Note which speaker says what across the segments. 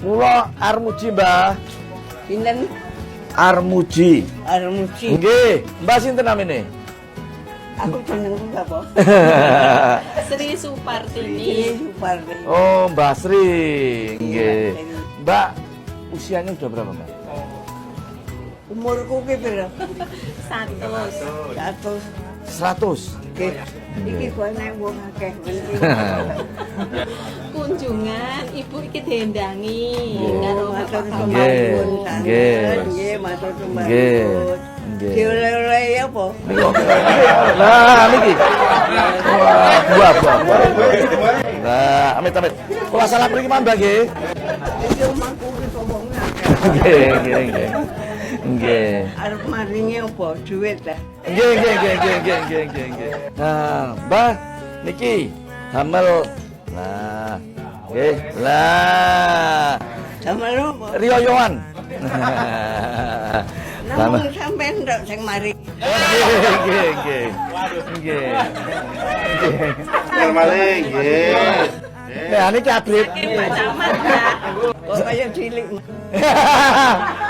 Speaker 1: Kula Armuji, Mbah.
Speaker 2: Sinten?
Speaker 1: Armuji.
Speaker 2: Armuji.
Speaker 1: Nggih, Mbah sinten namine?
Speaker 2: Aku jenengku apa?
Speaker 3: Sri Supartini.
Speaker 2: Ini Supardi.
Speaker 1: Oh, Mbah Sri. Nggih.
Speaker 2: Iya.
Speaker 1: Mbak, usianya sudah berapa, Mbak?
Speaker 2: Umurku ki pira?
Speaker 3: 100.
Speaker 2: 100.
Speaker 1: 100.
Speaker 2: Oke. Iki kene wong akeh
Speaker 3: Kunjungan ibu iki diendangi
Speaker 1: Nggih.
Speaker 3: karo
Speaker 2: matur
Speaker 3: Bapak.
Speaker 2: sembahun
Speaker 1: Nggih.
Speaker 2: nggih matur sembahun.
Speaker 1: Nggih. Nggih.
Speaker 2: Dioleh-oleh apa?
Speaker 1: Nah, niki. Wah, buah. Nah, amit-amit. Kula salah mriki Mbah nggih.
Speaker 2: Iki omahku ki wong akeh.
Speaker 1: Nggih. Nggih.
Speaker 2: Arep maringi apa? Duit ta?
Speaker 1: Nggih. Nah, Mbah niki damel. Nah, nggih. Lah,
Speaker 2: Sama lu apa?
Speaker 1: riyoyoan.
Speaker 2: Namun sampean ndak sing mari.
Speaker 1: Nggih.
Speaker 4: Maling, nggih.
Speaker 1: Nah, niki Adrit.
Speaker 3: Pak Camat ya.
Speaker 2: Kok kaya cilik.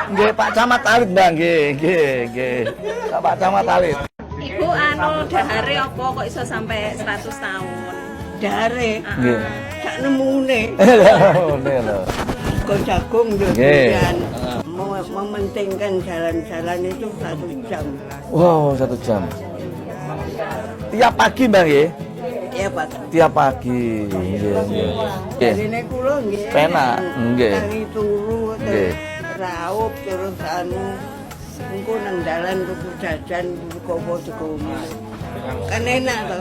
Speaker 1: Nggih, Pak Camat Alit, Mbak. Nggih. Pak Camat Alit.
Speaker 3: Ibu dahare apa kok iso sampai 100 tahun?
Speaker 2: Dare
Speaker 1: Nggih.
Speaker 2: sak nemune.
Speaker 1: Ngene lho.
Speaker 2: Kok jagung yo
Speaker 1: Nggih.
Speaker 2: durian. Mementingkan jalan-jalan itu 1 jam.
Speaker 1: Wow, 1 jam. Tiap pagi, Mbak, nggih.
Speaker 2: Ya Pak.
Speaker 1: Tiap pagi. Nggih.
Speaker 2: Jarine kula nggih.
Speaker 1: Penak, nggih.
Speaker 2: Tangi turu
Speaker 1: Nggih.
Speaker 2: terus raup terus engko nang dalan tuku jajan teko omah. Kan enak to.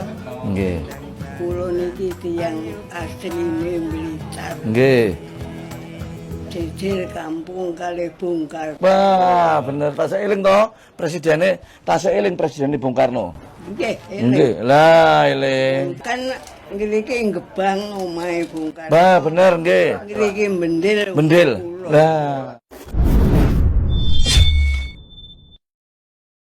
Speaker 1: Nggih.
Speaker 2: Kula niki tiyang asline Blitar.
Speaker 1: Nggih.
Speaker 2: Jejer kampung kalih Bung Karno.
Speaker 1: Wah, bener. Tasik eling to, presidennya tasik eling Presiden Bung Karno.
Speaker 2: Nggih,
Speaker 1: Nggih. Lah, eling.
Speaker 2: kan ngriki Gebang omahe Bung Karno.
Speaker 1: Bah, bener nggih.
Speaker 2: Ngriki Bendil.
Speaker 1: Bendil.
Speaker 2: Kula.
Speaker 1: Lah.